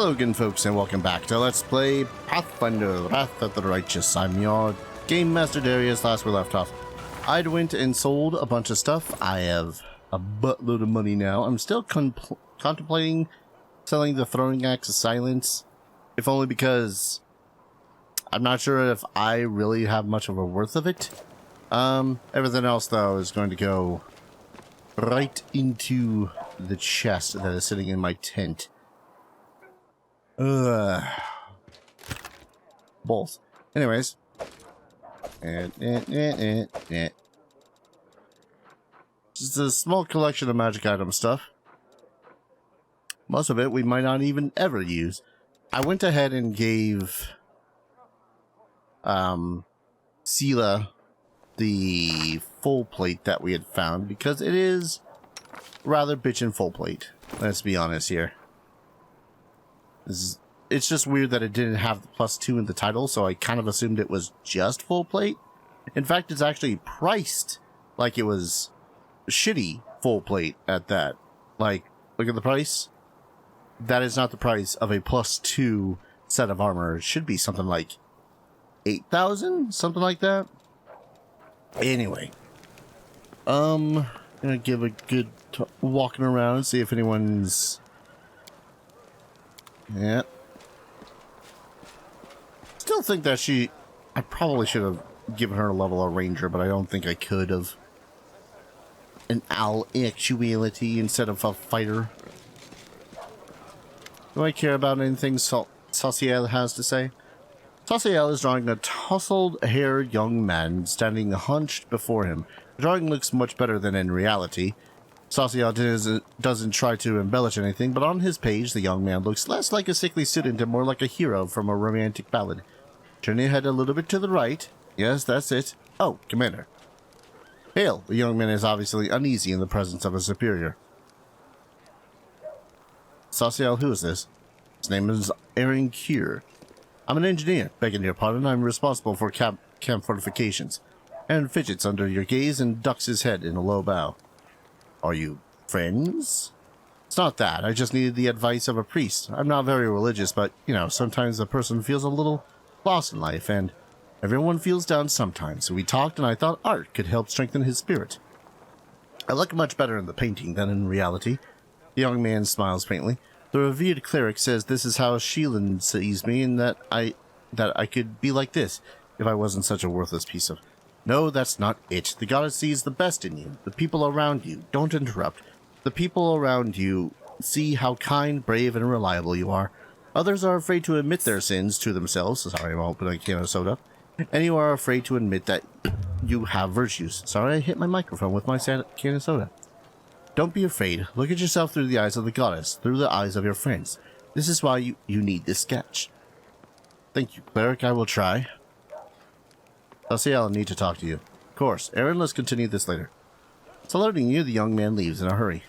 Hello again, folks, and welcome back to Let's Play Pathfinder, Wrath of the Righteous. I'm your Game Master Darius. Last we left off, I'd went and sold a bunch of stuff. I have a buttload of money now. I'm still contemplating selling the Throwing Axe of Silence, if only because I'm not sure if I really have much of a worth of it. Everything else, though, is going to go right into the chest that is sitting in my tent. Both. Anyways. Just a small collection of magic item stuff. Most of it we might not even ever use. I went ahead and gave Sela the full plate that we had found because it is rather bitchin' full plate. Let's be honest here. It's just weird that it didn't have the +2 in the title, so I kind of assumed it was just full plate. In fact, it's actually priced like it was shitty full plate at that. Like, look at the price. That is not the price of a +2 set of armor. It should be something like 8,000, something like that. Anyway, gonna give a good walking around and see if anyone's. Yeah. Still think that I probably should have given her a level of ranger, but I don't think I could have. An owl actuality instead of a fighter. Do I care about anything Sauciel has to say? Sauciel is drawing a tousled-haired young man standing hunched before him. The drawing looks much better than in reality. Sauciel doesn't try to embellish anything, but on his page, the young man looks less like a sickly student and more like a hero from a romantic ballad. Turn your head a little bit to the right. Yes, that's it. Oh, Commander. Hail! The young man is obviously uneasy in the presence of a superior. Sauciel, who is this? His name is Aaron Kier. I'm an engineer. Begging your pardon, I'm responsible for camp fortifications. Aaron fidgets under your gaze and ducks his head in a low bow. Are you friends? It's not that. I just needed the advice of a priest. I'm not very religious, but, you know, sometimes a person feels a little lost in life, and everyone feels down sometimes. So we talked, and I thought art could help strengthen his spirit. I look much better in the painting than in reality. The young man smiles faintly. The revered cleric says this is how Sheelan sees me, and that I could be like this if I wasn't such a worthless piece of... No, that's not it. The goddess sees the best in you. The people around you. Don't interrupt. The people around you see how kind, brave, and reliable you are. Others are afraid to admit their sins to themselves. Sorry, I'm opening a can of soda. And you are afraid to admit that you have virtues. Sorry, I hit my microphone with my can of soda. Don't be afraid. Look at yourself through the eyes of the goddess, through the eyes of your friends. This is why you need this sketch. Thank you, cleric. I will try. I'll see I'll need to talk to you. Of course. Aaron, let's continue this later. Saluting you, the young man leaves in a hurry.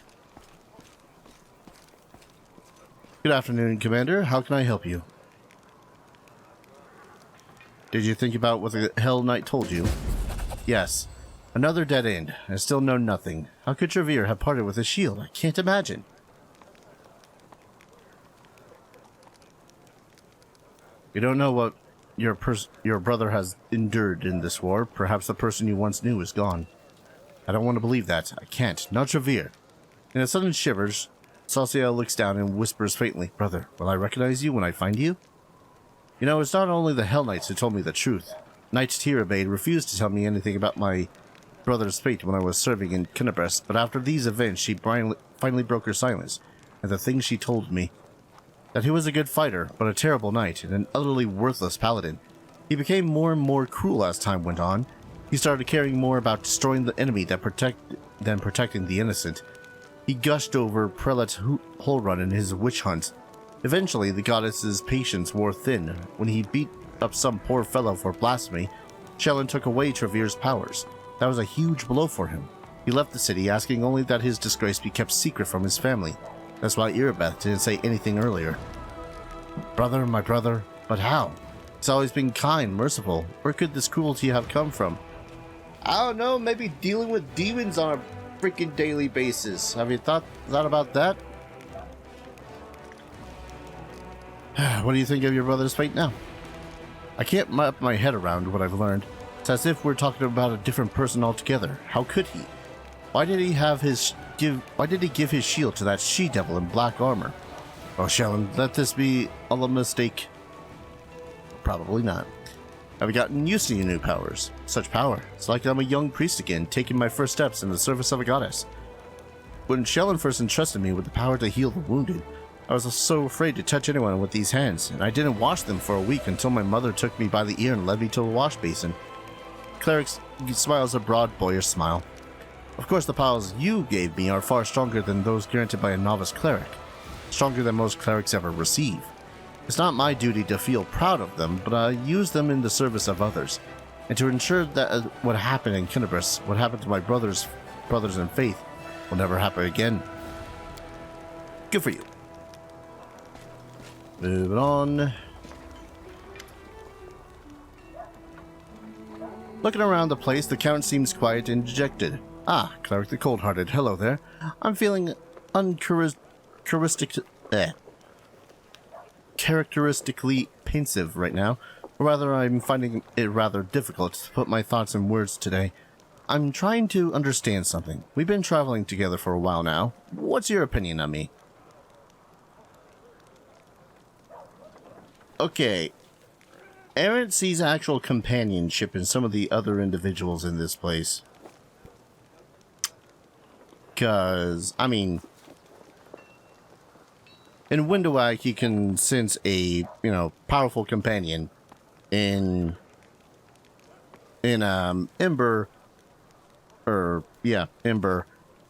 Good afternoon, Commander. How can I help you? Did you think about what the Hell Knight told you? Yes. Another dead end. I still know nothing. How could Trevere have parted with his shield? I can't imagine. You don't know what your brother has endured in this war. Perhaps the person you once knew is gone. I don't want to believe that. I can't. Not Trevere. In a sudden shivers, Sauciel looks down and whispers faintly, Brother, will I recognize you when I find you? You know, it's not only the Hell Knights who told me the truth. Knight Tirabade refused to tell me anything about my brother's fate when I was serving in Kinabres, but after these events she finally broke her silence, and the things she told me. That he was a good fighter, but a terrible knight, and an utterly worthless paladin. He became more and more cruel as time went on. He started caring more about destroying the enemy than protecting the innocent. He gushed over Prelate Holrun in his witch hunt. Eventually, the goddess's patience wore thin. When he beat up some poor fellow for blasphemy, Shelyn took away Trevere's powers. That was a huge blow for him. He left the city, asking only that his disgrace be kept secret from his family. That's why Irabeth didn't say anything earlier. Brother, my brother, but how? He's always been kind, merciful. Where could this cruelty have come from? I don't know, maybe dealing with demons on a freaking daily basis. Have you thought about that? What do you think of your brother's fate now? I can't wrap my head around what I've learned. It's as if we're talking about a different person altogether. How could he? Why did he give his shield to that she-devil in black armor? Oh, Shellen, let this be all a mistake. Probably not. I've gotten used to your new powers. Such power. It's like I'm a young priest again, taking my first steps in the service of a goddess. When Shellen first entrusted me with the power to heal the wounded, I was so afraid to touch anyone with these hands, and I didn't wash them for a week until my mother took me by the ear and led me to a wash basin. Cleric smiles a broad, boyish smile. Of course, the powers you gave me are far stronger than those granted by a novice cleric. Stronger than most clerics ever receive. It's not my duty to feel proud of them, but I use them in the service of others, and to ensure that what happened in Kinebris, what happened to my brothers in faith, will never happen again. Good for you. Moving on. Looking around the place, the Count seems quiet and dejected. Ah, Cleric the Cold-Hearted, hello there. I'm feeling characteristically pensive right now, or rather I'm finding it rather difficult to put my thoughts in words today. I'm trying to understand something. We've been traveling together for a while now. What's your opinion on me? Okay. Aaron sees actual companionship in some of the other individuals in this place. Because, I mean, in Windowag, he can sense a, powerful companion. In Ember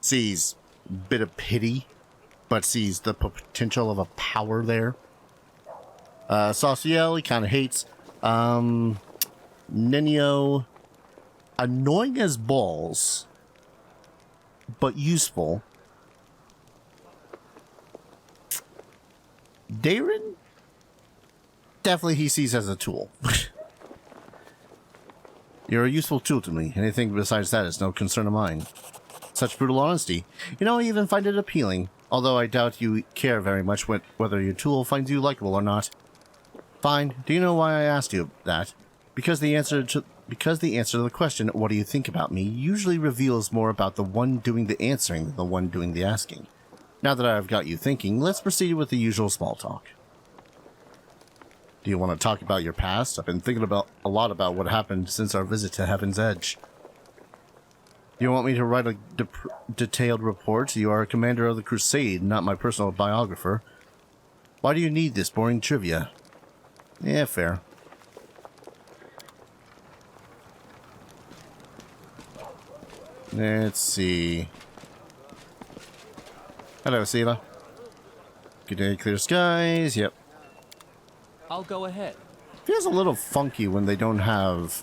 sees a bit of pity, but sees the potential of a power there. Sauciel, he kind of hates. Nenio, annoying as balls, but useful. Darren, definitely he sees as a tool. You're a useful tool to me. Anything besides that is no concern of mine. Such brutal honesty. I even find it appealing, although I doubt you care very much whether your tool finds you likable or not. Fine. Do you know why I asked you that? Because the answer to the question, what do you think about me, usually reveals more about the one doing the answering than the one doing the asking. Now that I've got you thinking, let's proceed with the usual small talk. Do you want to talk about your past? I've been thinking a lot about what happened since our visit to Heaven's Edge. Do you want me to write a detailed report? You are a commander of the Crusade, not my personal biographer. Why do you need this boring trivia? Yeah, fair. Let's see. Hello, Sela. Good day, clear skies. Yep. I'll go ahead. Feels a little funky when they don't have,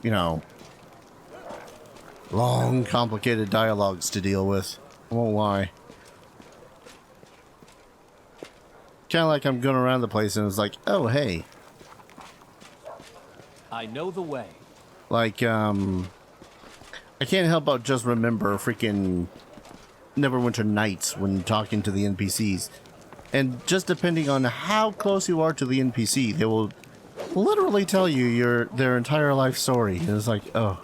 long, complicated dialogues to deal with. I won't lie. Kind of like I'm going around the place and it's like, oh, hey. I know the way. Like, I can't help but just remember freaking Neverwinter Nights when talking to the NPCs. And just depending on how close you are to the NPC, they will literally tell you their entire life story. And it's like, oh.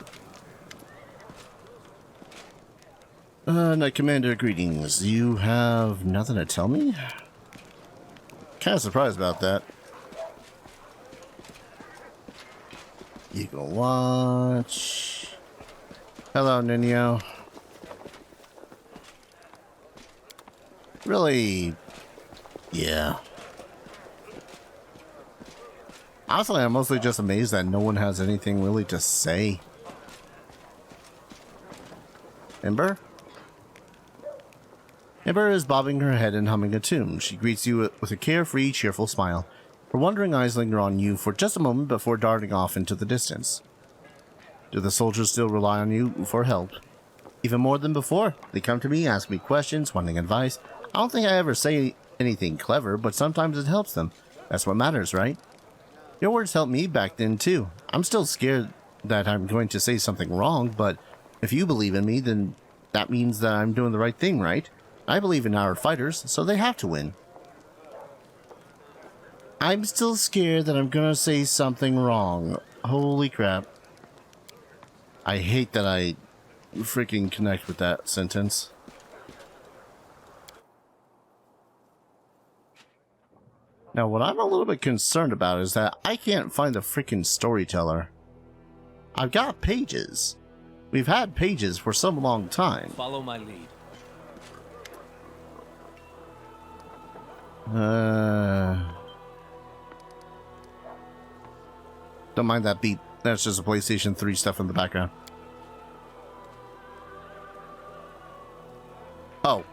Knight Commander, greetings. You have nothing to tell me? Kind of surprised about that. Eagle Watch. Hello, Nino. Really? Yeah. Honestly, I'm mostly just amazed that no one has anything really to say. Ember? Ember is bobbing her head and humming a tune. She greets you with a carefree, cheerful smile. Her wondering eyes linger on you for just a moment before darting off into the distance. Do the soldiers still rely on you for help? Even more than before. They come to me, ask me questions, wanting advice. I don't think I ever say anything clever, but sometimes it helps them. That's what matters, right? Your words helped me back then, too. I'm still scared that I'm going to say something wrong, but if you believe in me, then that means that I'm doing the right thing, right? I believe in our fighters, so they have to win. I'm still scared that I'm gonna say something wrong. Holy crap. I hate that I freaking connect with that sentence. Now, what I'm a little bit concerned about is that I can't find the freaking storyteller. I've got pages. We've had pages for some long time. Follow my lead. Don't mind that beat. That's just a PlayStation 3 stuff in the background. Oh.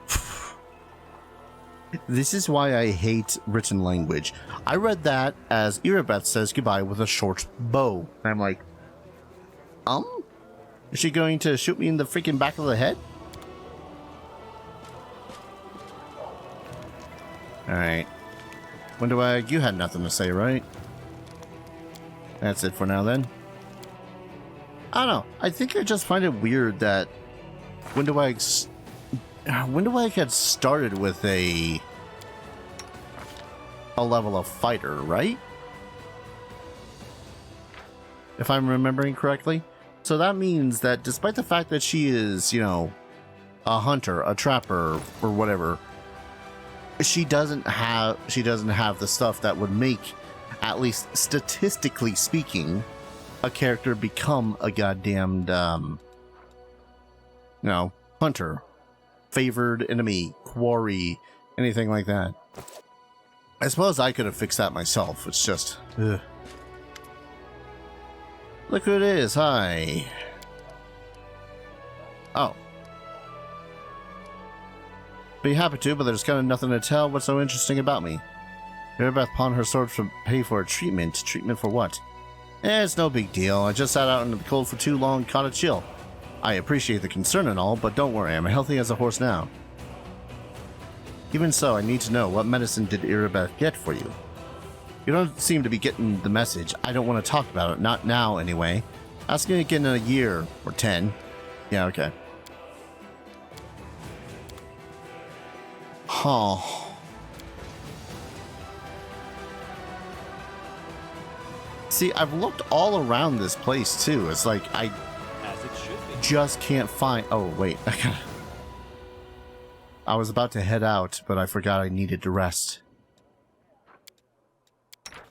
This is why I hate written language. I read that as Irabeth says goodbye with a short bow. And I'm like, Is she going to shoot me in the freaking back of the head? Alright. Windowag, you had nothing to say, right? That's it for now then. I don't know. I think I just find it weird that Windowag had started with a level of fighter, right? If I'm remembering correctly. So that means that despite the fact that she is, you know, a hunter, a trapper, or whatever, she doesn't have the stuff that would make, at least statistically speaking, a character become a goddamned, hunter, favored enemy, quarry, anything like that. I suppose I could have fixed that myself. It's just, ugh. Look who it is. Hi. Oh. Be happy to, but there's kind of nothing to tell. What's so interesting about me? Irabeth pawned her sword to pay for a treatment. Treatment for what? It's no big deal. I just sat out in the cold for too long, caught a chill. I appreciate the concern and all, but don't worry, I'm healthy as a horse now. Even so, I need to know, what medicine did Irabeth get for you? You don't seem to be getting the message. I don't want to talk about it, not now anyway. Ask me again in a year, or 10. Yeah, okay. Oh. See, I've looked all around this place too. It's like I just can't find. Oh wait, I was about to head out, but I forgot I needed to rest.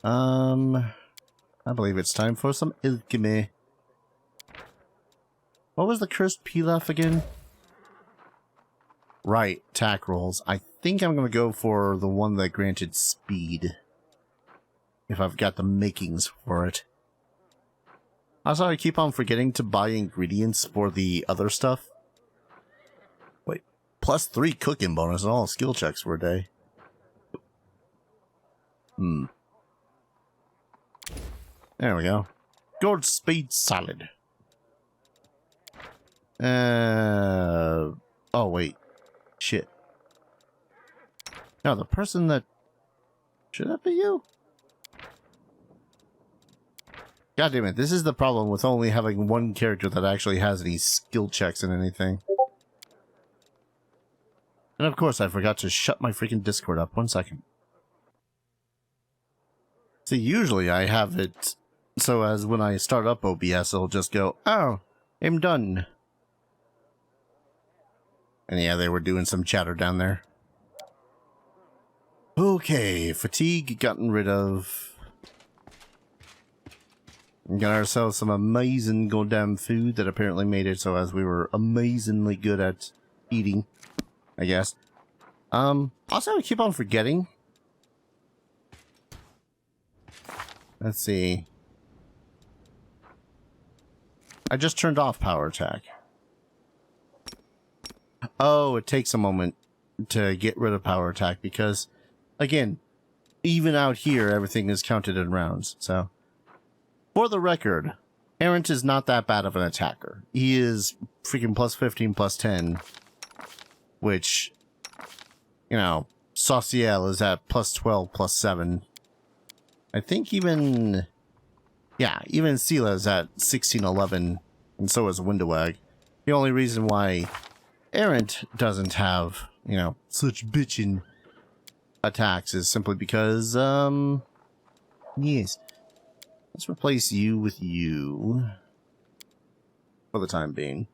I believe it's time for some alchemy. What was the cursed pilaf again? Right, attack rolls. I think I'm gonna go for the one that granted speed. If I've got the makings for it. Also, I keep on forgetting to buy ingredients for the other stuff. Wait, +3 cooking bonus and all skill checks for a day. There we go. Gold speed salad. Oh wait. Shit. No, the person that... Should that be you? God damn it, this is the problem with only having one character that actually has any skill checks in anything. And of course I forgot to shut my freaking Discord up. 1 second. See, usually I have it so as when I start up OBS, it'll just go, oh, I'm done. And yeah, they were doing some chatter down there. Okay, fatigue gotten rid of. We got ourselves some amazing goddamn food that apparently made it so as we were amazingly good at eating, I guess. Also, I keep on forgetting. Let's see. I just turned off power attack. Oh, it takes a moment to get rid of power attack because, again, even out here, everything is counted in rounds, so. For the record, Errant is not that bad of an attacker. He is freaking +15, +10, which, you know, Sauciel is at +12, +7. I think even, yeah, even Sela is at 16, 11, and so is Windowag. The only reason why Errant doesn't have, you know, such bitchin' attacks is simply because, Yes. Let's replace you with you. For the time being.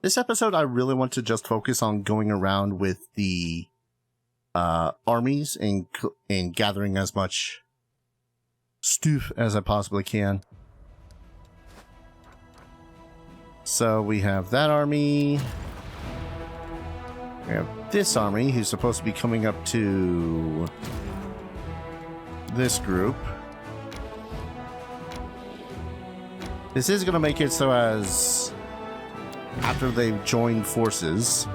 This episode, I really want to just focus on going around with the armies and gathering as much stuff as I possibly can. So we have that army. We have this army who's supposed to be coming up to this group. This is going to make it so as after they've joined forces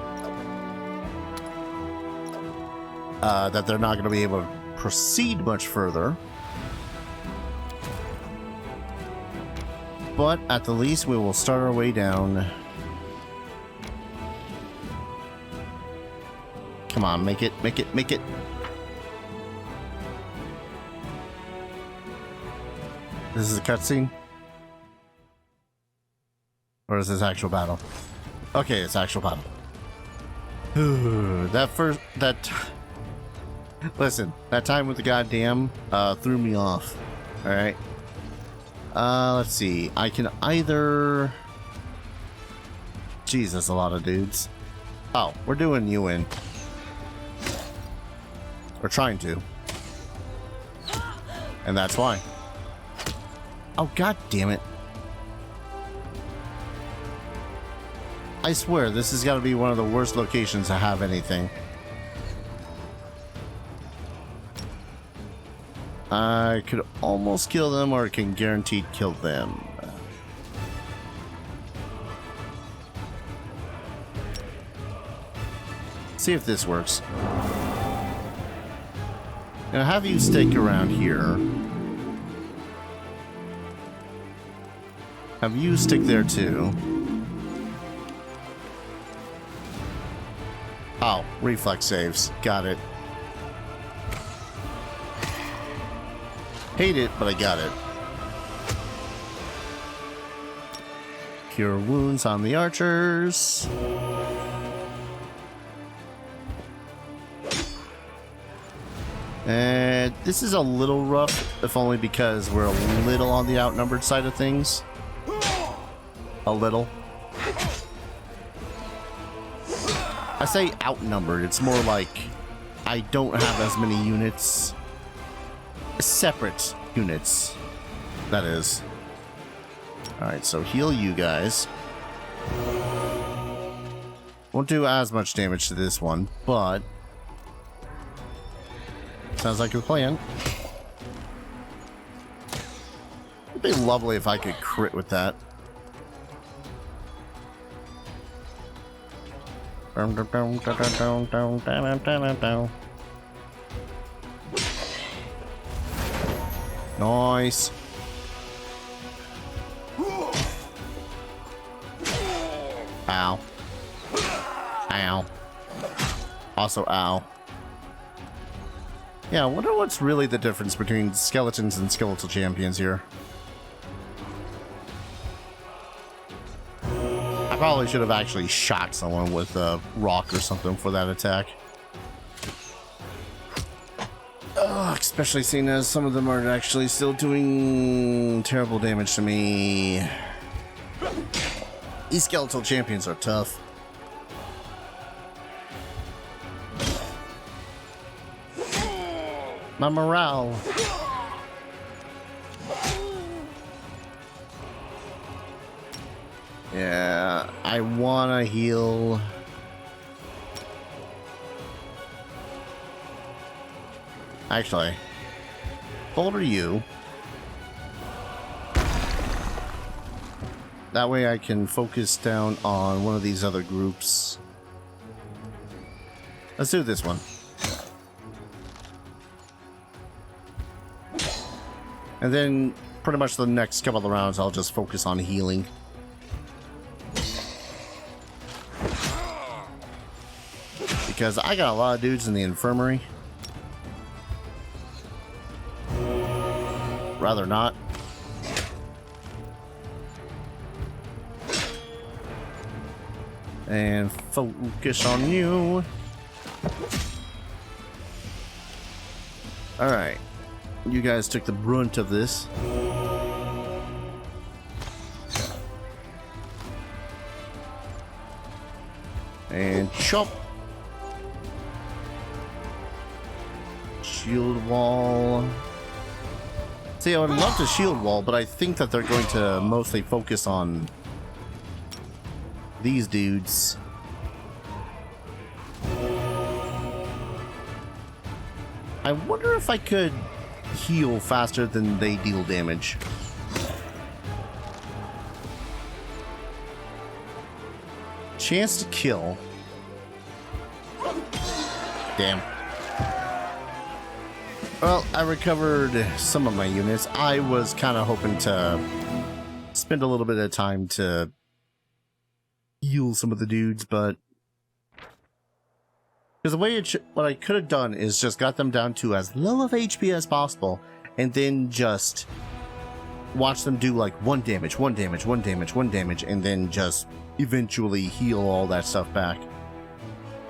that they're not going to be able to proceed much further. But at the least, we will start our way down. Come on, make it, make it, make it. This is a cutscene? Or is this actual battle? Okay, it's actual battle. Listen, that time with the goddamn threw me off. Alright. Let's see. I can either... Jesus, a lot of dudes. Oh, we're doing you in. We're trying to. And that's why. Oh, god damn it. I swear, this has got to be one of the worst locations to have anything. I could almost kill them, or I can guaranteed kill them. See if this works. Now have you stick around here. Have you stick there too. Oh, reflex saves. Got it. Hate it, but I got it. Cure wounds on the archers. And this is a little rough, if only because we're a little on the outnumbered side of things. A little. I say outnumbered, it's more like I don't have as many units. Separate units, that is. Alright, so heal you guys. Won't do as much damage to this one, but sounds like a plan. It'd be lovely if I could crit with that. Nice. Ow. Ow. Also, ow. Yeah, I wonder what's really the difference between skeletons and skeletal champions here. I probably should have actually shot someone with a rock or something for that attack. Especially seeing as some of them are actually still doing terrible damage to me. These skeletal champions are tough. My morale. Yeah, I wanna heal. Actually, hold you. That way I can focus down on one of these other groups. Let's do this one. And then pretty much the next couple of rounds I'll just focus on healing. Because I got a lot of dudes in the infirmary. Rather not. And focus on you. Alright. You guys took the brunt of this. And chop. Shield wall. See, I would love to shield wall, but I think that they're going to mostly focus on these dudes. I wonder if I could heal faster than they deal damage. Chance to kill. Damn. Well, I recovered some of my units. I was kind of hoping to spend a little bit of time to heal some of the dudes, but because the way what I could have done is just got them down to as low of HP as possible, and then just watch them do like 1 damage, 1 damage, 1 damage, 1 damage, and then just eventually heal all that stuff back.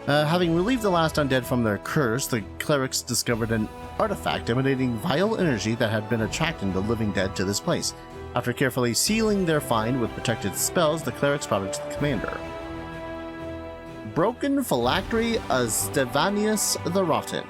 Having relieved the last undead from their curse, the clerics discovered an artifact emanating vile energy that had been attracting the living dead to this place. After carefully sealing their find with protected spells, the clerics brought it to the commander. Broken phylactery of Stevanius the Rotten.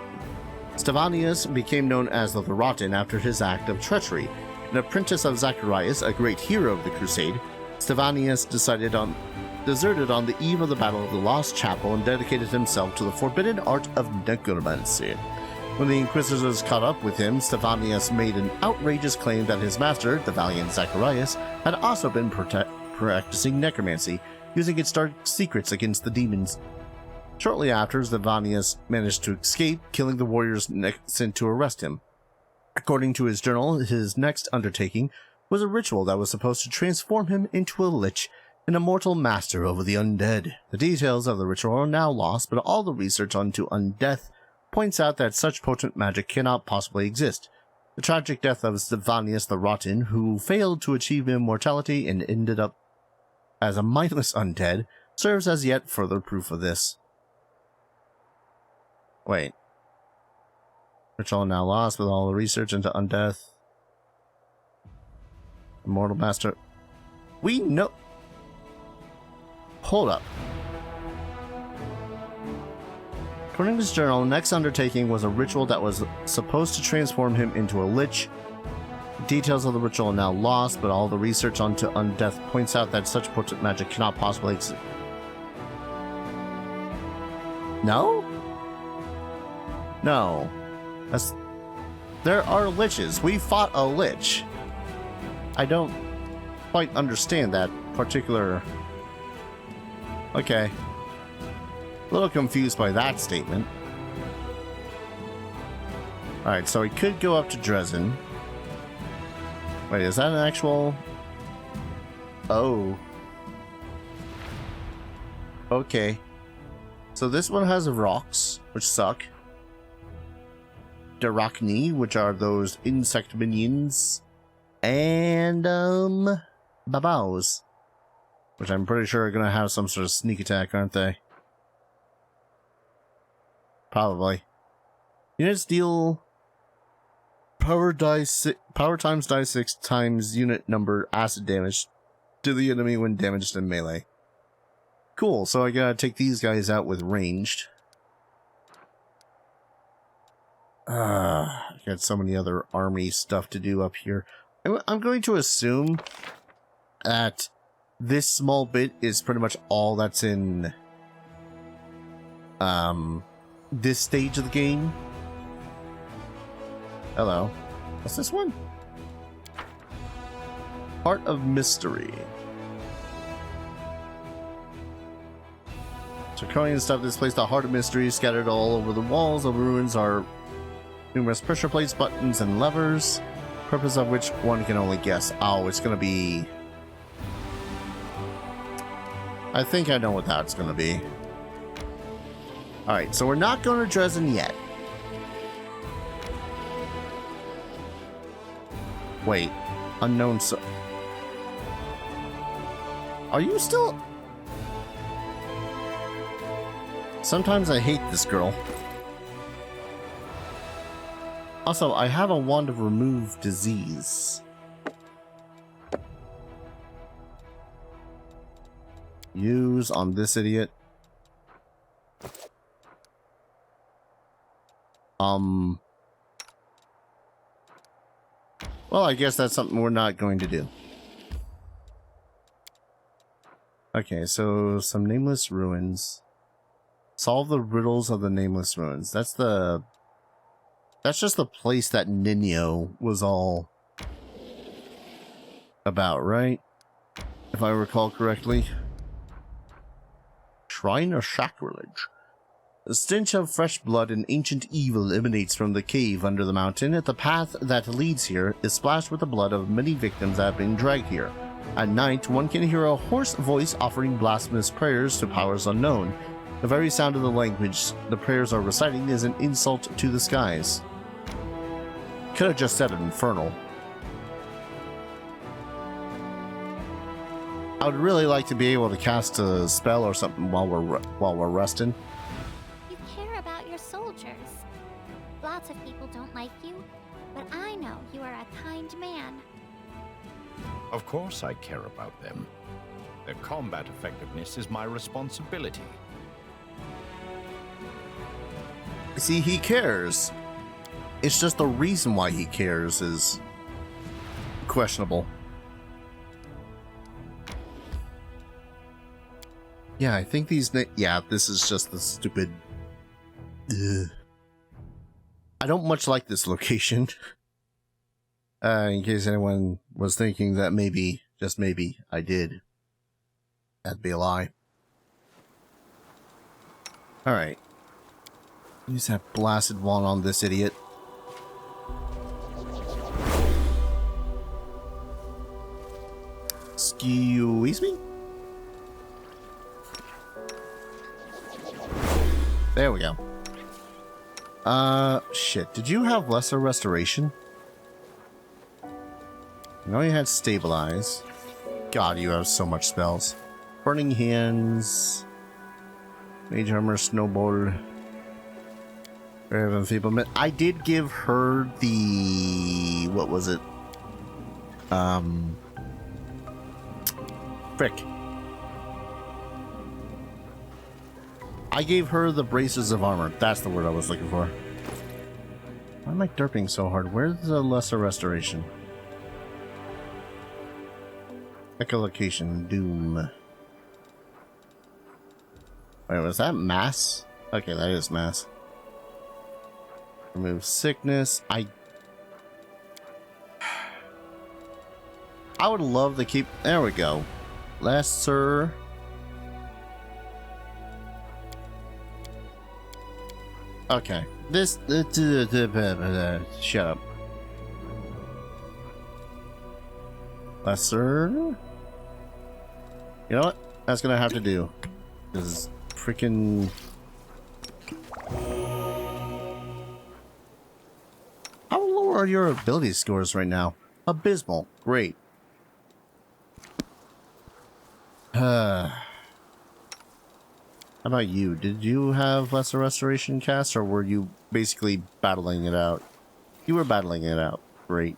Stevanius became known as the Rotten after his act of treachery. An apprentice of Zacharias, a great hero of the crusade, Stevanius deserted on the eve of the Battle of the Lost Chapel and dedicated himself to the forbidden art of necromancy. When the Inquisitors caught up with him, Stevanius made an outrageous claim that his master, the valiant Zacharias, had also been practicing necromancy, using its dark secrets against the demons. Shortly after, Stevanius managed to escape, killing the warriors sent to arrest him. According to his journal, his next undertaking was a ritual that was supposed to transform him into a lich, an immortal master over the undead. The details of the ritual are now lost, but all the research onto undeath points out that such potent magic cannot possibly exist. The tragic death of Stevanius the Rotten, who failed to achieve immortality and ended up as a mindless undead, serves as yet further proof of this. Wait. Ritual now lost with all the research into undeath. Immortal Master. We know. Hold up. According to his journal, the next undertaking was a ritual that was supposed to transform him into a lich. Details of the ritual are now lost, but all the research onto undeath points out that such potent magic cannot possibly exist. No? No. There are liches. We fought a lich. I don't quite understand that particular... Okay. A little confused by that statement. Alright, so we could go up to Dresden. Wait, is that an actual... Oh. Okay. So this one has rocks, which suck. Darachni, which are those insect minions. And, Babaus. Which I'm pretty sure are going to have some sort of sneak attack, aren't they? Probably. Units deal power times die 6 times unit number acid damage to the enemy when damaged in melee. Cool, so I gotta take these guys out with ranged. I got so many other army stuff to do up here. I'm going to assume that this small bit is pretty much all that's in this stage of the game. Hello. What's this one? Heart of Mystery. Draconian stuff displaced the Heart of Mystery, scattered all over the walls of ruins are numerous pressure plates, buttons, and levers, purpose of which one can only guess. Oh, it's gonna be... I think I know what that's gonna be. Alright, so we're not going to Dresden yet. Wait. Unknown so... Are you still... Sometimes I hate this girl. Also, I have a wand of remove disease. Use on this idiot. Well, I guess that's something we're not going to do. Okay, so some nameless ruins. Solve the riddles of the nameless ruins. That's just the place that Nino was all about, right? If I recall correctly. Shrine of Sacrilege. The stench of fresh blood and ancient evil emanates from the cave under the mountain. The path that leads here is splashed with the blood of many victims that have been dragged here. At night, one can hear a hoarse voice offering blasphemous prayers to powers unknown. The very sound of the language the prayers are reciting is an insult to the skies. Could have just said infernal. I would really like to be able to cast a spell or something while we're resting. You care about your soldiers. Lots of people don't like you, but I know you are a kind man. Of course I care about them. Their combat effectiveness is my responsibility. See, he cares. It's just the reason why he cares is questionable. Yeah, I think these... Yeah, this is just the stupid... Ugh. I don't much like this location. In case anyone was thinking that maybe, just maybe, I did. That'd be a lie. Alright. Use that blasted wand on this idiot. Excuse me? There we go. Shit. Did you have lesser restoration? I know you had stabilize. God, you have so much spells. Burning hands. Mage armor, snowball. Grave enfeeblement. I did give her the... What was it? Frick. I gave her the braces of armor. That's the word I was looking for. Why am I derping so hard? Where's the lesser restoration? Echolocation. Doom. Wait, was that mass? Okay, that is mass. Remove sickness. I would love to keep... There we go. Lesser... Okay. This... Shut up. Lesser... You know what? That's gonna have to do. This is freaking... How low are your ability scores right now? Abysmal. Great. How about you? Did you have lesser restoration cast, or were you basically battling it out? You were battling it out. Great.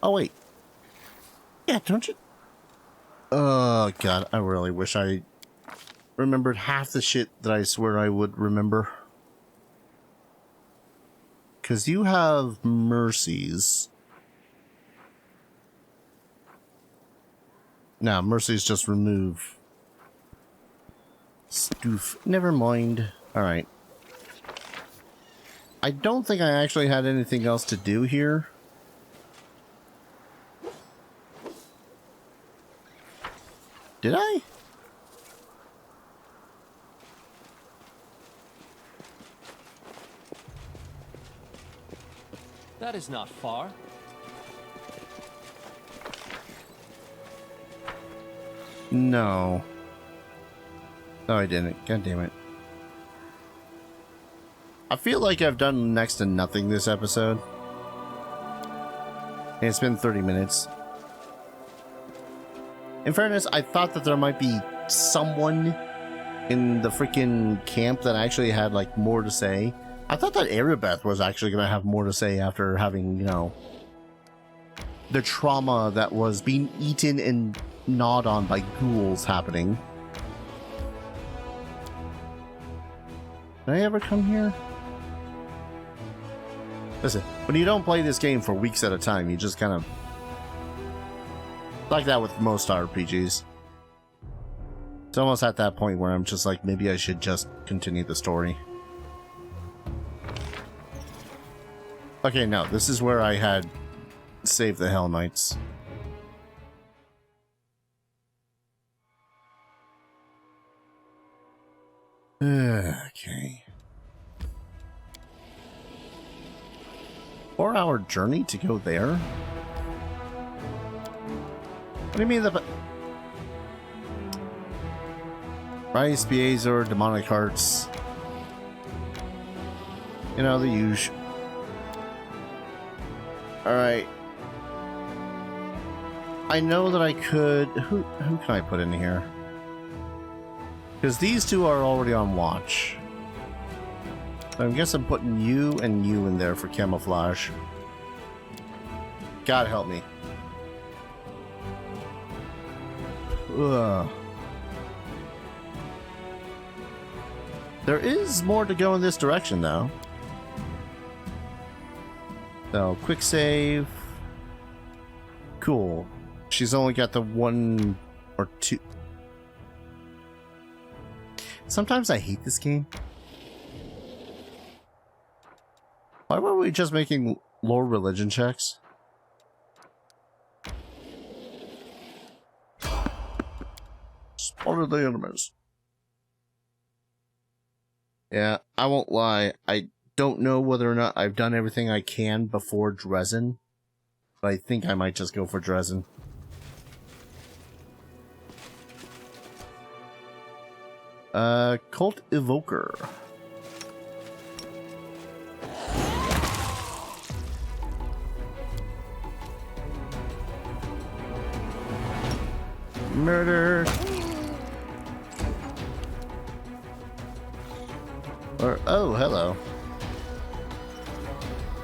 Oh, wait. Yeah, don't you? Oh, God. I really wish I remembered half the shit that I swear I would remember. Because you have mercies. Now, mercies just remove. Stoof. Never mind. Alright. I don't think I actually had anything else to do here. Did I? That is not far. No. No, I didn't. God damn it. I feel like I've done next to nothing this episode. And it's been 30 minutes. In fairness, I thought that there might be someone in the freaking camp that actually had like more to say. I thought that Erebeth was actually going to have more to say after having, you know, the trauma that was being eaten and gnawed on by ghouls happening. Did I ever come here? Listen, when you don't play this game for weeks at a time, you just kind of... like that with most RPGs. It's almost at that point where I'm just like, maybe I should just continue the story. Okay, no, this is where I had saved the Hell Knights. Okay. 4-hour journey to go there? What do you mean the... Rice, Beazor, Demonic Hearts. You know, the usual. Alright. I know that I could... Who can I put in here? Because these two are already on watch. So I guess I'm putting you and you in there for camouflage. God help me. Ugh. There is more to go in this direction, though. So, quick save. Cool. She's only got the 1 or 2. Sometimes I hate this game. Why were we just making lore religion checks? Spotted the enemies. Yeah, I won't lie. I don't know whether or not I've done everything I can before Dresden, but I think I might just go for Dresden. Cult Evoker. Murder. Or, oh, hello.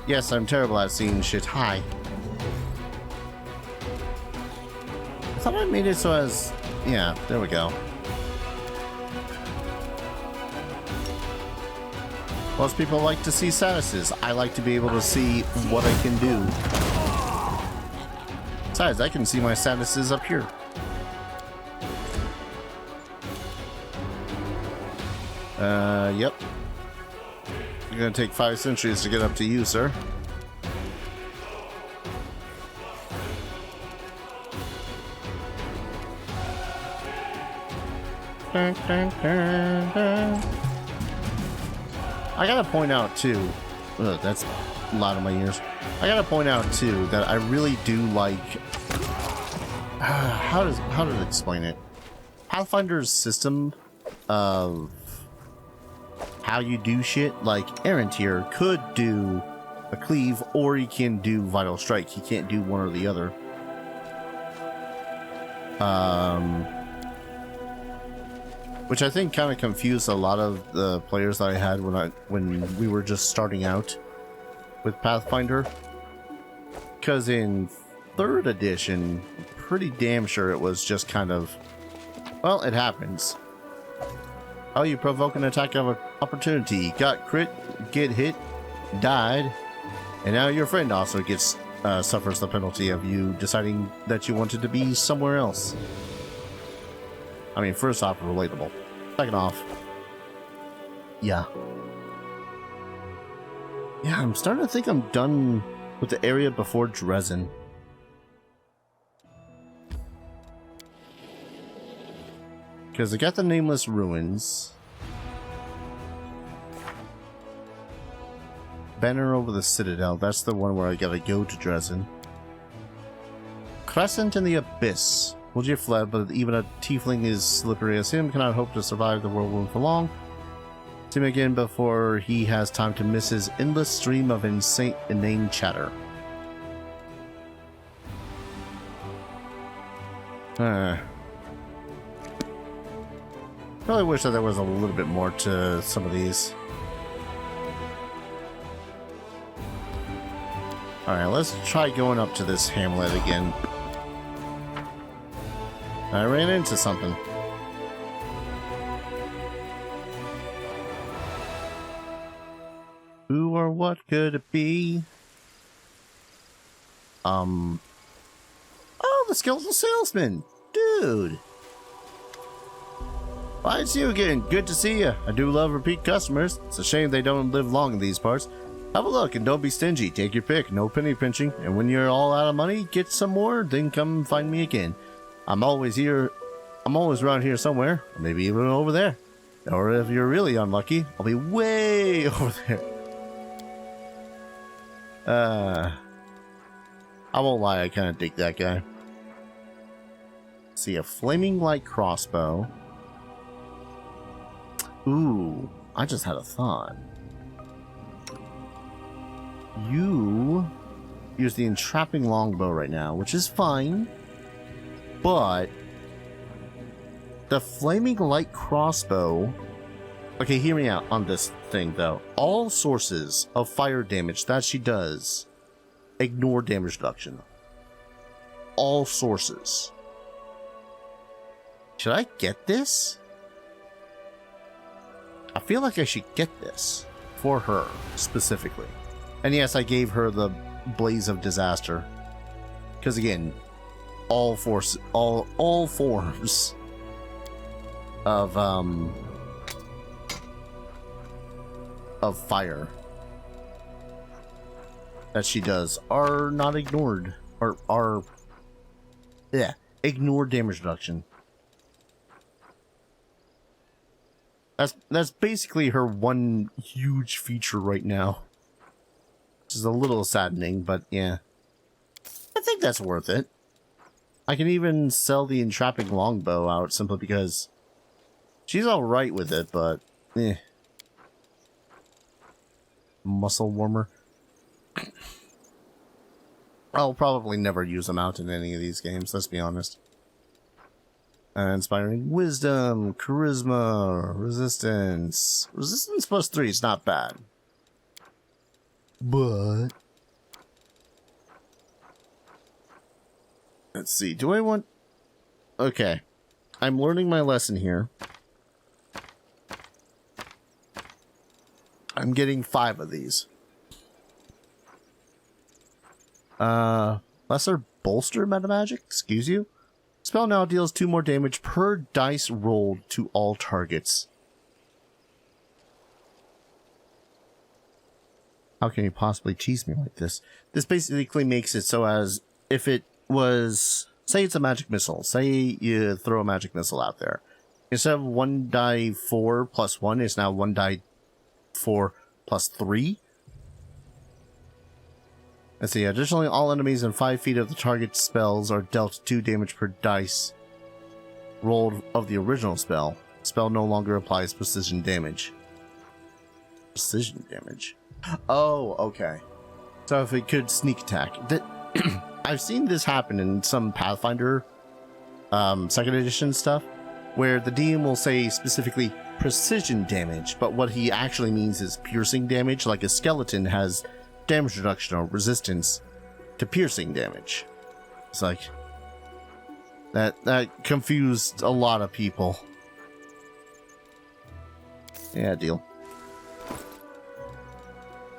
Yes, I'm terrible at seeing shit. Hi. I thought I made it so as... yeah, there we go. Most people like to see statuses. I like to be able to see what I can do. Besides, I can see my statuses up here. Yep. You're gonna take 5 centuries to get up to you, sir. I gotta point out too, that's loud in my ears. I gotta point out too that I really do like how to explain it. Pathfinder's system of how you do shit, like Errant here could do a cleave or he can do vital strike. He can't do one or the other. Which I think kind of confused a lot of the players that I had when we were just starting out with Pathfinder. Because in 3rd edition, pretty damn sure it was just kind of, well, it happens. Oh, you provoke an attack of opportunity, got crit, get hit, died, and now your friend also gets suffers the penalty of you deciding that you wanted to be somewhere else. I mean, first off, relatable. Second off, yeah. Yeah, I'm starting to think I'm done with the area before Dresden. Because I got the Nameless Ruins. Banner over the Citadel, that's the one where I gotta go to Dresden. Crescent in the Abyss. Woljif fled, but even a tiefling as slippery as him cannot hope to survive the whirlwind for long. See him again before he has time to miss his endless stream of inane chatter. Really wish that there was a little bit more to some of these. Alright, let's try going up to this hamlet again. I ran into something. Who or what could it be? Oh, the skeletal salesman! Dude! Why, it's you again. Good to see you. I do love repeat customers. It's a shame they don't live long in these parts. Have a look and don't be stingy. Take your pick. No penny pinching. And when you're all out of money, get some more, then come find me again. I'm always here. I'm always around here somewhere. Maybe even over there. Or if you're really unlucky, I'll be way over there. I won't lie, I kind of dig that guy. See, a flaming light crossbow. Ooh, I just had a thought. You use the entrapping longbow right now, which is fine, but the flaming light crossbow. Okay, hear me out on this thing though. All sources of fire damage that she does ignore damage reduction. All sources. Should I get this? I feel like I should get this for her specifically. And yes, I gave her the Blaze of Disaster. Because again, all forms of fire that she does are not ignored, or are ignore damage reduction. That's basically her one huge feature right now, which is a little saddening, but yeah, I think that's worth it. I can even sell the entrapping longbow out simply because she's all right with it, but muscle warmer. I'll probably never use them out in any of these games, let's be honest. Inspiring wisdom, charisma, resistance. Resistance plus 3 is not bad. But let's see, do I want... Okay. I'm learning my lesson here. I'm getting 5 of these. Lesser bolster meta magic? Excuse you? Spell now deals 2 more damage per dice rolled to all targets. How can you possibly tease me like this? This basically makes it so as if it was... Say it's a magic missile. Say you throw a magic missile out there. Instead of 1 die 4 plus 1, it's now 1 die 4 plus 3. Let's see. Additionally, all enemies in 5 feet of the target spells are dealt 2 damage per dice rolled of the original spell. Spell no longer applies precision damage. Precision damage? Oh, okay. So if it could sneak attack. I've seen this happen in some Pathfinder 2nd edition stuff, where the DM will say specifically precision damage, but what he actually means is piercing damage, like a skeleton has damage reduction or resistance to piercing damage. It's like that confused a lot of people. Yeah, deal.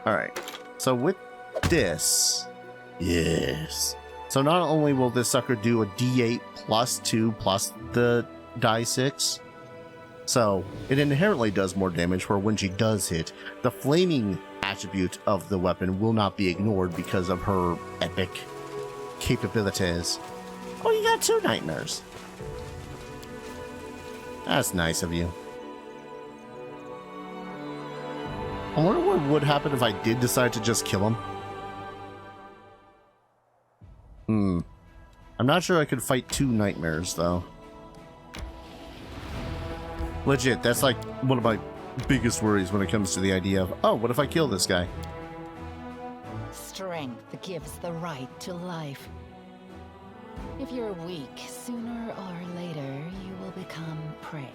Alright, so with this, yes. So not only will this sucker do a d8 plus 2 plus the die 6, so it inherently does more damage for when she does hit. The flaming attribute of the weapon will not be ignored because of her epic capabilities. Oh, you got 2 nightmares. That's nice of you. I wonder what would happen if I did decide to just kill him. I'm not sure I could fight 2 nightmares, though. Legit, that's like one of my biggest worries when it comes to the idea of, oh, what if I kill this guy? Strength gives the right to life. If you're weak, sooner or later you will become prey.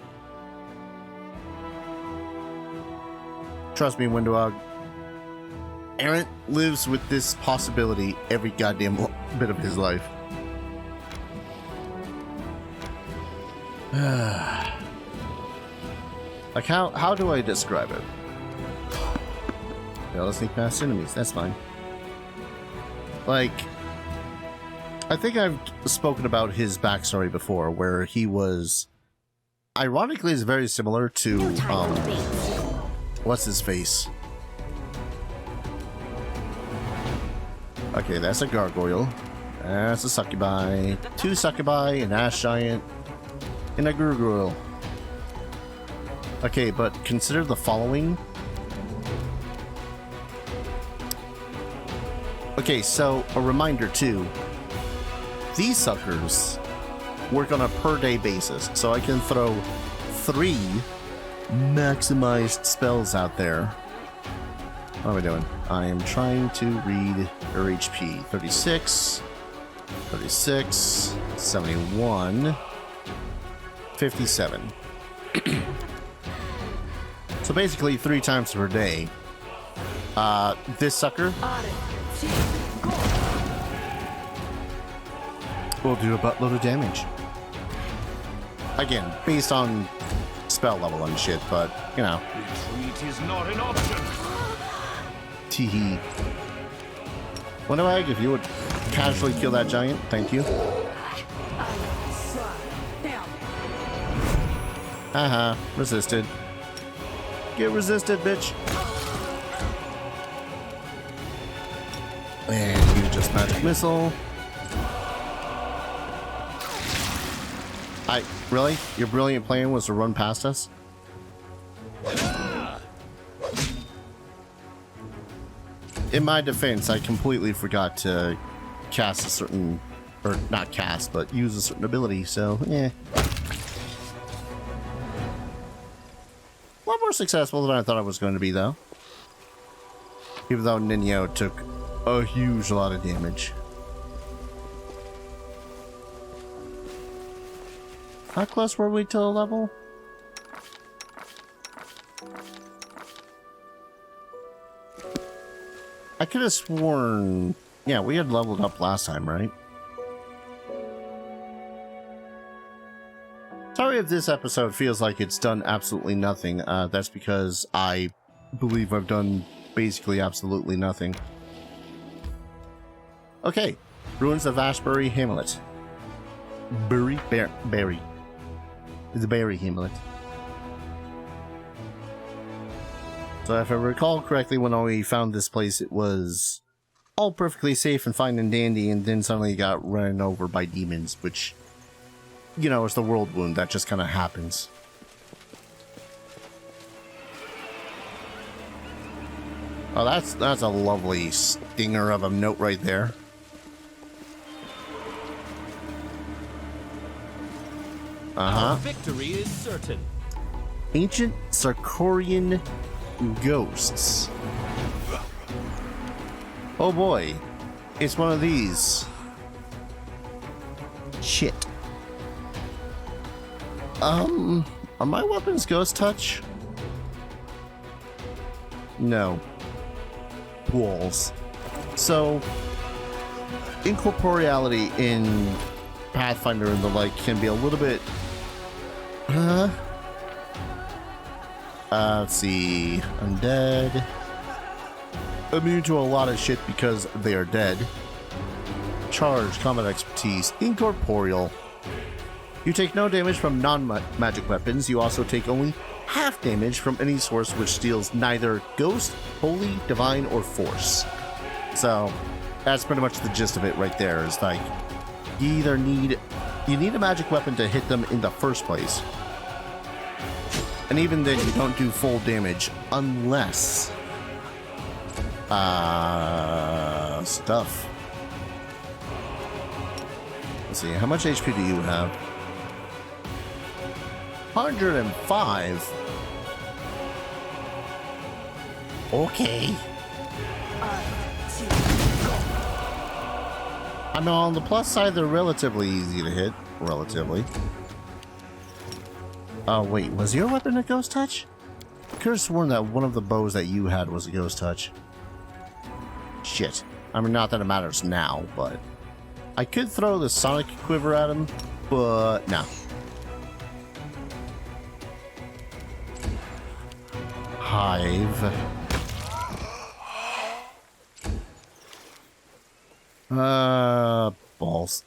Trust me, Windowog. Aaron lives with this possibility every goddamn bit of his life. Like, how do I describe it? Yeah, let's sneak past enemies. That's fine. Like, I think I've spoken about his backstory before, where he was, ironically, is very similar to, what's his face? Okay, that's a gargoyle. That's a succubi. 2 succubi, an ash giant, and a gargoyle. Okay, but consider the following. Okay, so a reminder too. These suckers work on a per day basis, so I can throw 3 maximized spells out there. What am I doing? I am trying to read her HP. 36, 36, 71, 57. So basically 3 times per day. This sucker will do a buttload of damage. Again, based on spell level and shit, but, you know. Retreat is not an option. Teehee. Windowag, if you would casually kill that giant, thank you. Haha, resisted. Get resisted, bitch. And you just magic missile. Really? Your brilliant plan was to run past us? In my defense, I completely forgot to cast a certain, or not cast, but use a certain ability, so, eh. A lot more successful than I thought I was going to be, though. Even though Ninyo took a huge lot of damage. How close were we to a level? I could have sworn... Yeah, we had leveled up last time, right? Sorry if this episode feels like it's done absolutely nothing. That's because I believe I've done basically absolutely nothing. Okay. Ruins of Ashbury Hamlet. Berry. It's a berry hamlet. So if I recall correctly, when we found this place, it was all perfectly safe and fine and dandy, and then suddenly got run over by demons, which, you know, is the world wound. That just kind of happens. Oh, that's a lovely stinger of a note right there. Our victory is certain. Ancient Sarkorian ghosts. Oh boy, it's one of these. Shit. Are my weapons ghost touch? No. Walls. So, incorporeality in Pathfinder and the like can be a little bit... let's see. Undead. Immune to a lot of shit because they are dead. Charge, combat expertise, incorporeal. You take no damage from non-magic weapons. You also take only half damage from any source which steals neither ghost, holy, divine, or force. So, that's pretty much the gist of it right there. Is like, you either need a magic weapon to hit them in the first place. And even then, you don't do full damage unless... stuff. Let's see, how much HP do you have? 105? Okay. I mean, on the plus side, they're relatively easy to hit. Relatively. Oh, wait, was your weapon a ghost touch? Could have sworn that one of the bows that you had was a ghost touch. Shit. I mean, not that it matters now, but I could throw the sonic quiver at him, but no. Hive. Balls.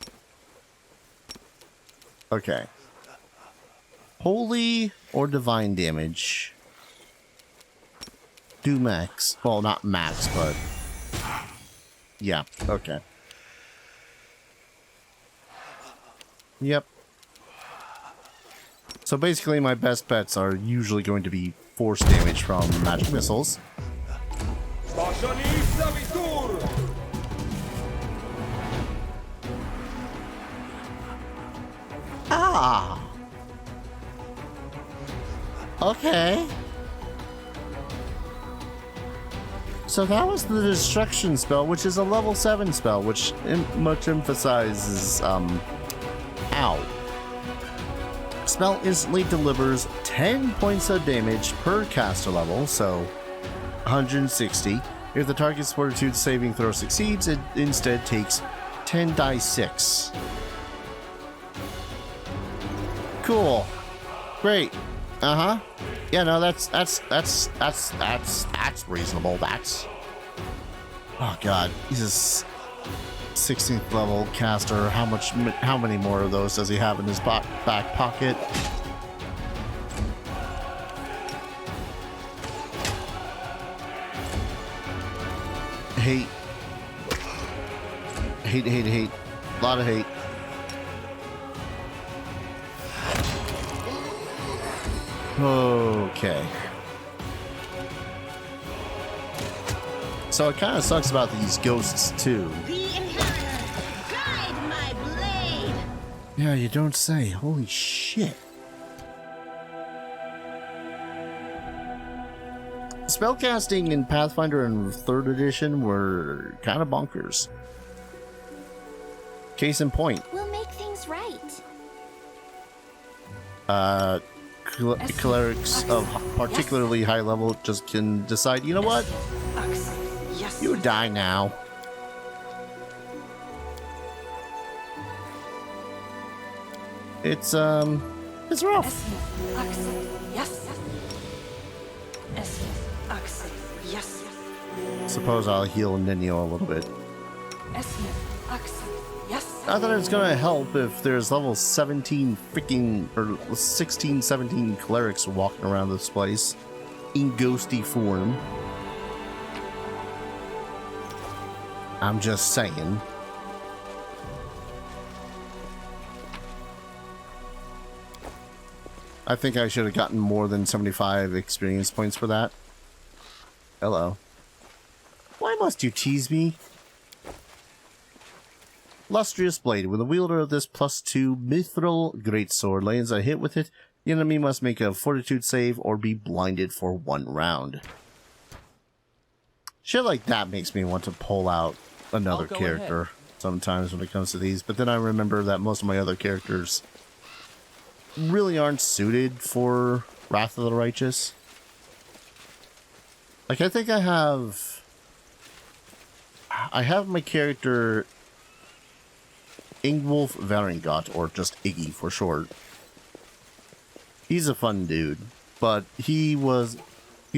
Okay. Holy or divine damage. Do max. Well, not max, but yeah, okay. Yep. So basically my best bets are usually going to be force damage from magic missiles. Ah! Okay. So that was the destruction spell, which is a level 7 spell, which much emphasizes, ow. Spell instantly delivers 10 points of damage per caster level, so 160. If the target's fortitude saving throw succeeds, it instead takes 10 die 6. Cool. Great. Uh-huh. Yeah, no, that's reasonable. That's... Oh god, he's a 16th level caster. How many more of those does he have in his back pocket? Hate. Hate. A lot of hate. Okay. So it kind of sucks about these ghosts too. The Inheritor, guide my blade. Yeah, you don't say. Holy shit. Spellcasting in Pathfinder and 3rd edition were kind of bonkers. Case in point. We'll make things right. Clerics of particularly high level just can decide, you know what? You die now. It's rough. Suppose I'll heal Ninio a little bit. I thought it was gonna help if there's level 17 freaking, or 16, 17 clerics walking around this place in ghosty form. I'm just saying. I think I should have gotten more than 75 experience points for that. Hello. Why must you tease me? Lustrous Blade. When the wielder of this +2 mithril greatsword lands a hit with it, the enemy must make a fortitude save or be blinded for 1 round. Shit like that makes me want to pull out another character sometimes when it comes to these, but then I remember that most of my other characters really aren't suited for Wrath of the Righteous. Like, I think I have my character Ingwolf Varingot, or just Iggy for short. He's a fun dude, but he's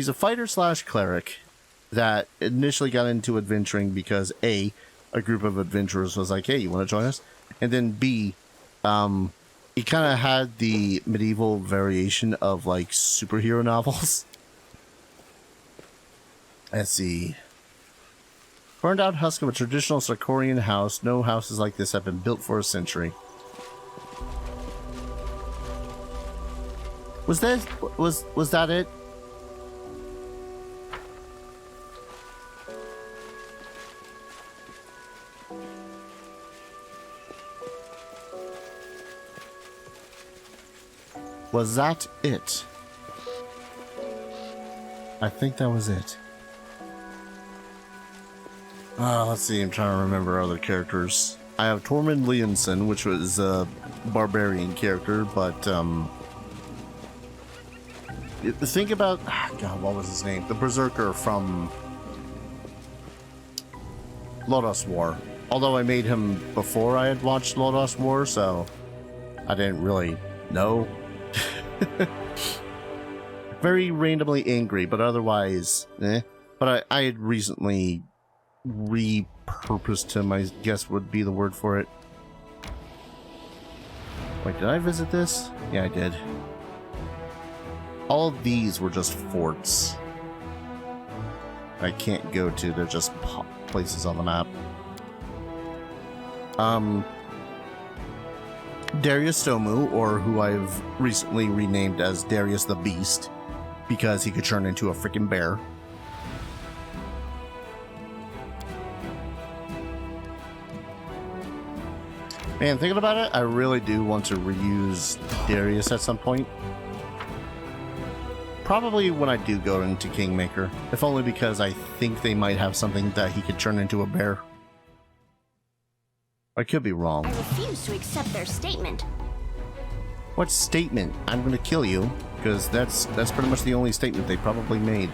a fighter / cleric that initially got into adventuring because A, a group of adventurers was like, hey, you want to join us? And then B, he kind of had the medieval variation of like superhero novels. Let's see. Burned out husk of a traditional Sarkorian house. No houses like this have been built for a century. Was that it? Was that it? I think that was it. Let's see, I'm trying to remember other characters. I have Tormund Leonson, which was a barbarian character, but think about... God, what was his name? The Berserker from Lodoss War. Although I made him before I had watched Lodoss War, so I didn't really know. Very randomly angry, but otherwise, eh. But I had recently repurposed him, I guess would be the word for it. Wait, did I visit this? Yeah, I did. All of these were just forts I can't go to. They're just places on the map. Darius Stomu, or who I've recently renamed as Darius the Beast, because he could turn into a freaking bear. Man, thinking about it, I really do want to reuse Darius at some point. Probably when I do go into Kingmaker, if only because I think they might have something that he could turn into a bear. I could be wrong. I refuse to accept their statement. What statement? I'm gonna kill you, because that's pretty much the only statement they probably made.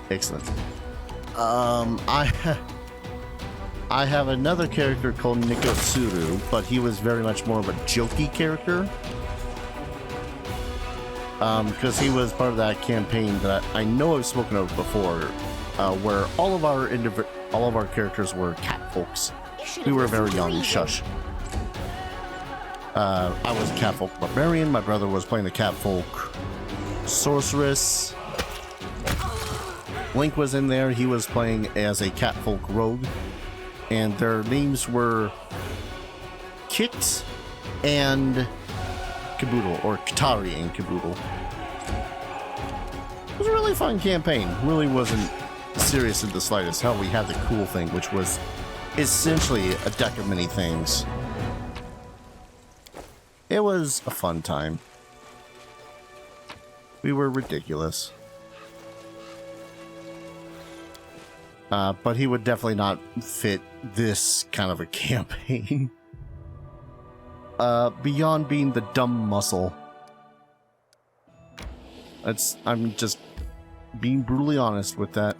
Excellent. I have another character called Nikosuru, but he was very much more of a jokey character. Because he was part of that campaign that I know I've spoken of before, where all of our characters were cat folks. We were very young. Shush. I was a catfolk barbarian. My brother was playing the catfolk sorceress. Link was in there. He was playing as a catfolk rogue, and their names were Kit and Caboodle, or Katari and Caboodle. It was a really fun campaign. Really wasn't serious in the slightest. Hell, we had the cool thing, which was essentially a deck of many things. It was a fun time. We were ridiculous. But he would definitely not fit this kind of a campaign. Beyond being the dumb muscle. I'm just being brutally honest with that.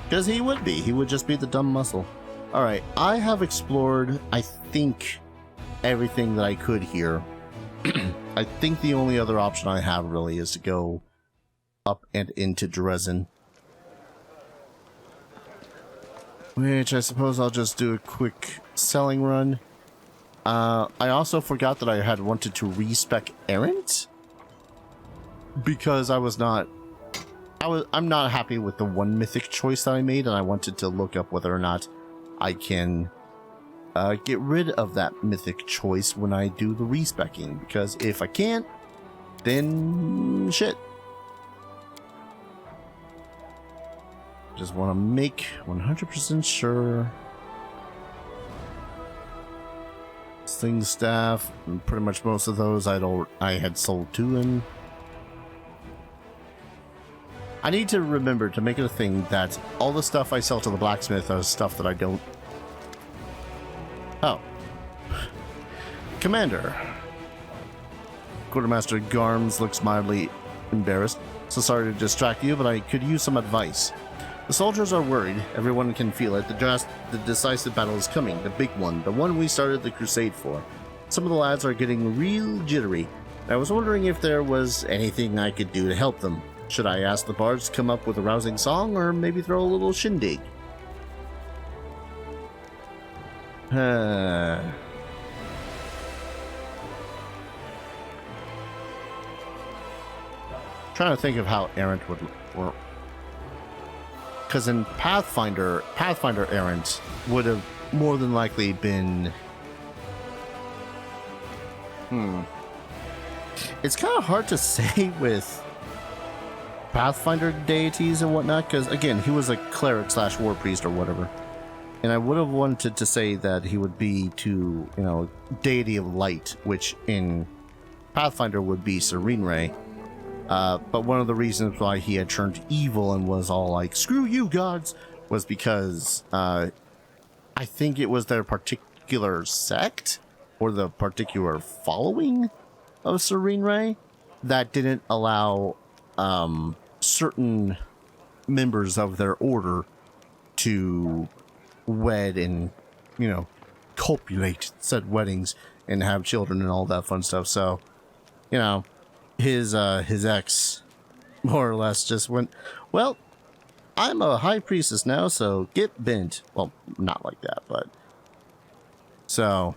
Because he would be. He would just be the dumb muscle. Alright, I have explored, I think, everything that I could here. I think the only other option I have really is to go up and into Dresden. Which I suppose I'll just do a quick selling run. I also forgot that I had wanted to respec Errant. Because I'm not happy with the one mythic choice that I made, and I wanted to look up whether or not I can get rid of that mythic choice when I do the respecking. Because if I can't, then shit. Just want to make 100% sure. Sling staff, and pretty much most of those I had sold to him. I need to remember to make it a thing that all the stuff I sell to the blacksmith are stuff that I don't. Oh. Commander. Quartermaster Garms looks mildly embarrassed. So sorry to distract you, but I could use some advice. The soldiers are worried. Everyone can feel it. The decisive battle is coming. The big one. The one we started the crusade for. Some of the lads are getting real jittery. I was wondering if there was anything I could do to help them. Should I ask the bards to come up with a rousing song, or maybe throw a little shindig? Trying to think of how Errant would work. Because in Pathfinder Errant would have more than likely been... It's kind of hard to say with Pathfinder deities and whatnot, because again, he was a cleric / war priest or whatever. And I would have wanted to say that he would be to, deity of light, which in Pathfinder would be Serene Ray. But one of the reasons why he had turned evil and was all like, screw you gods, was because I think it was their particular sect or the particular following of Serene Ray that didn't allow certain members of their order to wed and, you know, copulate said weddings and have children and all that fun stuff. So, you know, his ex more or less just went, well, I'm a high priestess now, so get bent. Well, not like that, but so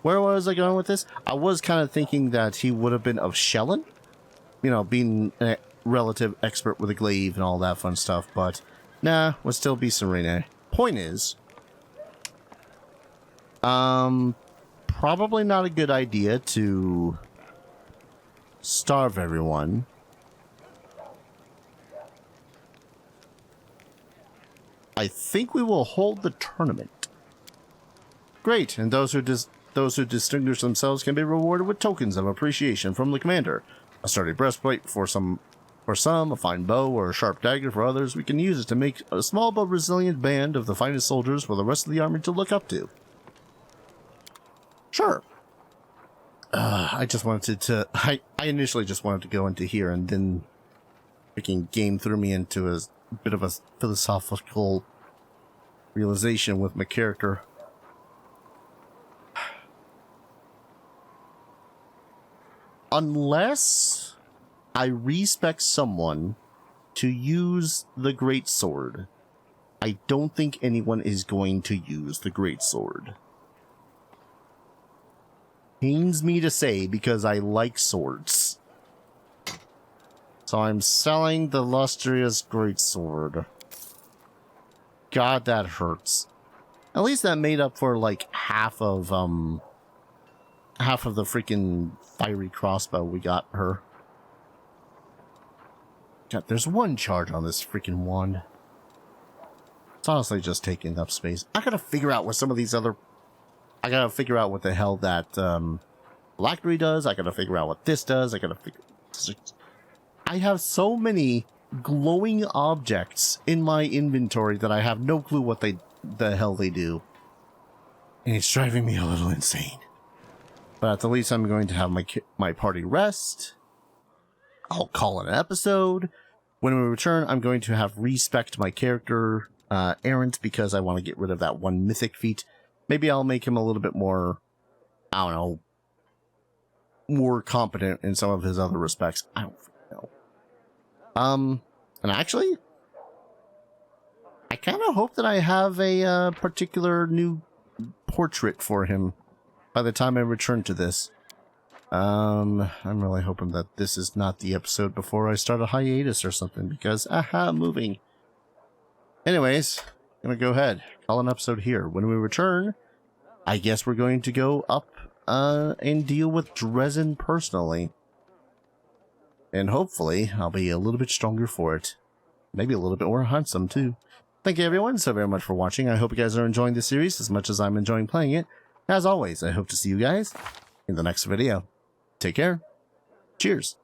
where was I going with this? I was kind of thinking that he would have been of Shellen, you know, being a relative expert with a glaive and all that fun stuff, but nah, would still be Serene. Point is, probably not a good idea to starve everyone. I think we will hold the tournament. Great, and those who distinguish themselves can be rewarded with tokens of appreciation from the commander. A sturdy breastplate for some, a fine bow, or a sharp dagger for others. We can use it to make a small but resilient band of the finest soldiers for the rest of the army to look up to. Sure. I just wanted to... I initially just wanted to go into here, and then freaking game threw me into a bit of a philosophical realization with my character. Unless I respect someone to use the greatsword, I don't think anyone is going to use the greatsword. Pains me to say because I like swords. So I'm selling the lustrous greatsword. God, that hurts. At least that made up for like half of the freaking fiery crossbow we got her. God, there's one charge on this freaking wand. It's honestly just taking up space. I gotta figure out what some of these other... I gotta figure out what the hell that phylactery does. I gotta figure out what this does. I have so many glowing objects in my inventory that I have no clue what the hell they do. And it's driving me a little insane. But at the least I'm going to have my party rest. I'll call it an episode. When we return, I'm going to have respect my character, Errant, because I want to get rid of that one mythic feat. Maybe I'll make him a little bit more, I don't know, more competent in some of his other respects. I don't know. And actually, I kind of hope that I have a particular new portrait for him by the time I return to this. I'm really hoping that this is not the episode before I start a hiatus or something, because, moving. Anyways, I'm gonna go ahead, call an episode here. When we return, I guess we're going to go up, and deal with Dresden personally. And hopefully, I'll be a little bit stronger for it. Maybe a little bit more handsome, too. Thank you, everyone, so very much for watching. I hope you guys are enjoying this series as much as I'm enjoying playing it. As always, I hope to see you guys in the next video. Take care. Cheers.